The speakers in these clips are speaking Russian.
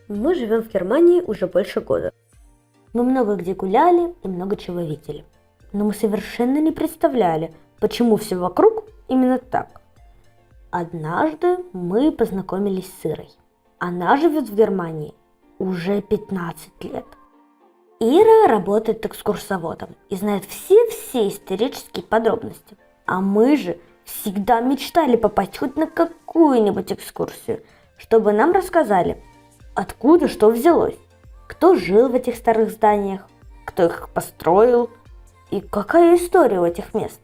Мы живем в Германии уже больше года. Мы много где гуляли и много чего видели. Но мы совершенно не представляли, почему все вокруг именно так. Однажды мы познакомились с Ирой. Она живет в Германии уже 15 лет. Ира работает экскурсоводом и знает все исторические подробности. А мы же всегда мечтали попасть хоть на какую-нибудь экскурсию, чтобы нам рассказали, откуда что взялось, кто жил в этих старых зданиях, кто их построил и какая история у этих мест.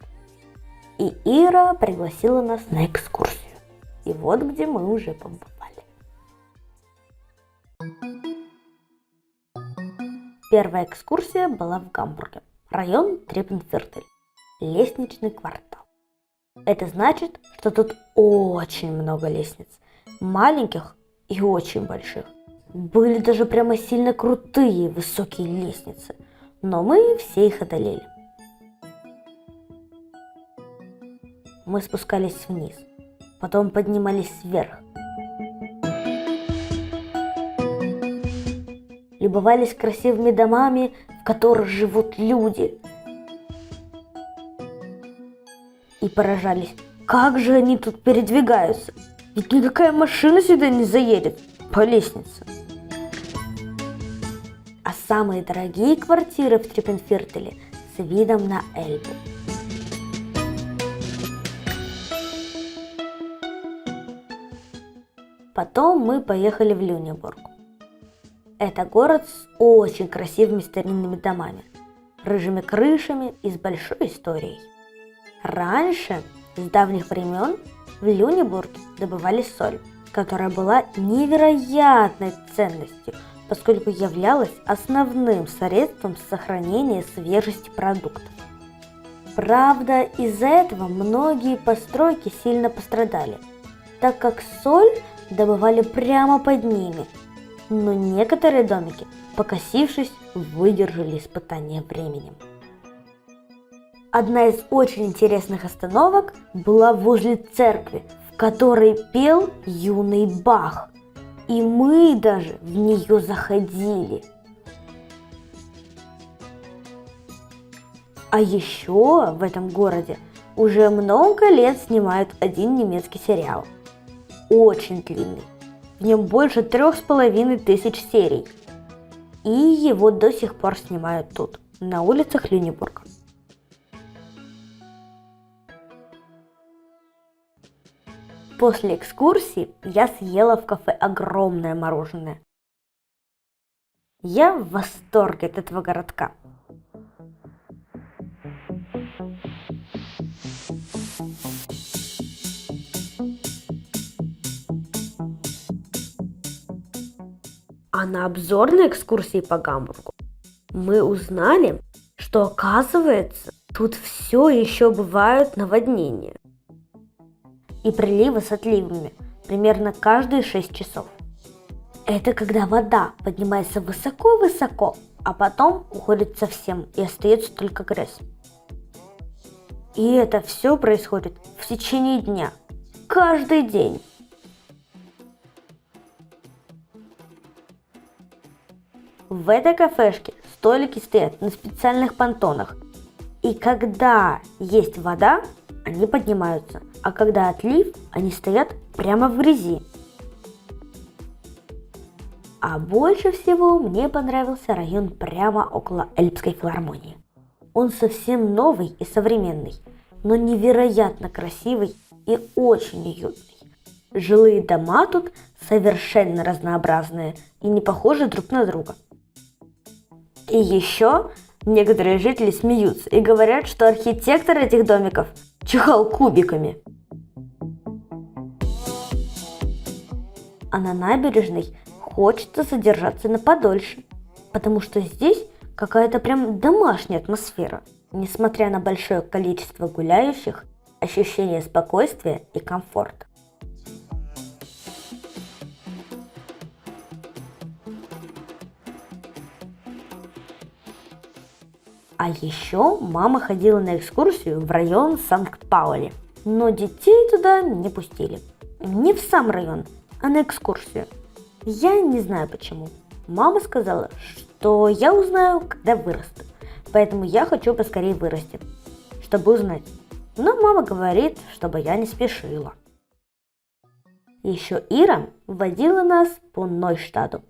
И Ира пригласила нас на экскурсию. И вот где мы уже побывали. Первая экскурсия была в Гамбурге, район Треппенвиртель, лестничный квартал. Это значит, что тут очень много лестниц, маленьких и очень больших. Были даже прямо сильно крутые высокие лестницы, но мы все их одолели. Мы спускались вниз, потом поднимались вверх. Любовались красивыми домами, в которых живут люди. И поражались, как же они тут передвигаются, ведь никакая машина сюда не заедет по лестнице. А самые дорогие квартиры в Треппенвиртеле с видом на Эльбу. Потом мы поехали в Люнебург. Это город с очень красивыми старинными домами, рыжими крышами и с большой историей. Раньше, с давних времен, в Люнебурге добывали соль, которая была невероятной ценностью, поскольку являлась основным средством сохранения свежести продуктов. Правда, из-за этого многие постройки сильно пострадали, так как соль добывали прямо под ними, но некоторые домики, покосившись, выдержали испытания временем. Одна из очень интересных остановок была возле церкви, в которой пел юный Бах, и мы даже в нее заходили. А еще в этом городе уже много лет снимают один немецкий сериал. Очень длинный. В нем больше 3500 серий. И его до сих пор снимают тут, на улицах Люнебурга. После экскурсии я съела в кафе огромное мороженое. Я в восторге от этого городка. А на обзорной экскурсии по Гамбургу мы узнали, что, оказывается, тут все еще бывают наводнения и приливы с отливами примерно каждые 6 часов. Это когда вода поднимается высоко-высоко, а потом уходит совсем и остается только грязь. И это все происходит в течение дня, каждый день. В этой кафешке столики стоят на специальных понтонах, и когда есть вода, они поднимаются, а когда отлив, они стоят прямо в грязи. А больше всего мне понравился район прямо около Эльбской филармонии. Он совсем новый и современный, но невероятно красивый и очень уютный. Жилые дома тут совершенно разнообразные и не похожи друг на друга. И еще некоторые жители смеются и говорят, что архитектор этих домиков чихал кубиками. А на набережной хочется задержаться на подольше, потому что здесь какая-то прям домашняя атмосфера. Несмотря на большое количество гуляющих, ощущение спокойствия и комфорта. А еще мама ходила на экскурсию в район Санкт-Паули, но детей туда не пустили. Не в сам район, а на экскурсию. Я не знаю почему. Мама сказала, что я узнаю, когда вырасту. Поэтому я хочу поскорее вырасти, чтобы узнать. Но мама говорит, чтобы я не спешила. Еще Ира водила нас по Нойштадту.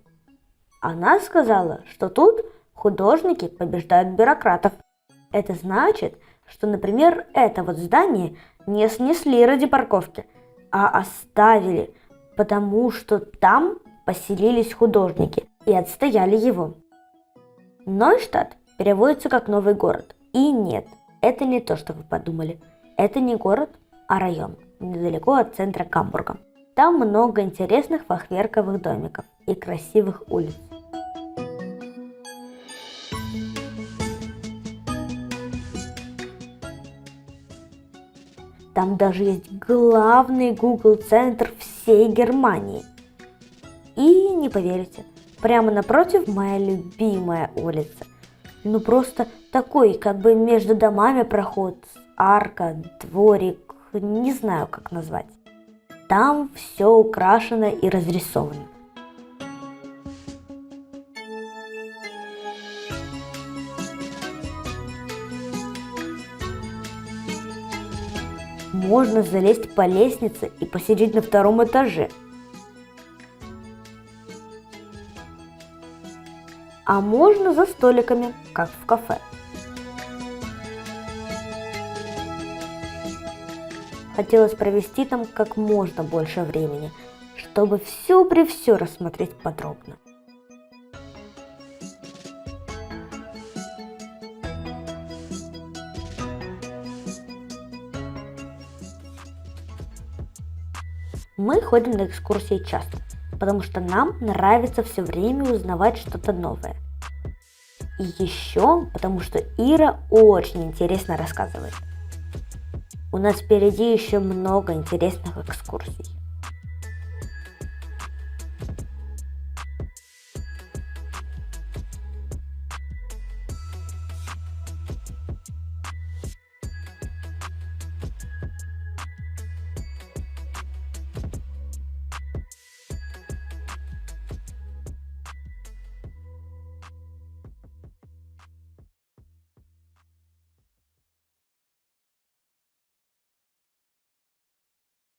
Она сказала, что тут художники побеждают бюрократов. Это значит, что, например, это вот здание не снесли ради парковки, а оставили, потому что там поселились художники и отстояли его. Нойштадт переводится как «новый город». И нет, это не то, что вы подумали. Это не город, а район, недалеко от центра Гамбурга. Там много интересных фахверковых домиков и красивых улиц. Там даже есть главный Google-центр всей Германии. И не поверите, прямо напротив моя любимая улица. Ну просто такой, как бы между домами проход, арка, дворик, не знаю как назвать. Там все украшено и разрисовано. Можно залезть по лестнице и посидеть на втором этаже. А можно за столиками, как в кафе. Хотелось провести там как можно больше времени, чтобы все рассмотреть подробно. Мы ходим на экскурсии часто, потому что нам нравится все время узнавать что-то новое. И еще потому что Ира очень интересно рассказывает. У нас впереди еще много интересных экскурсий.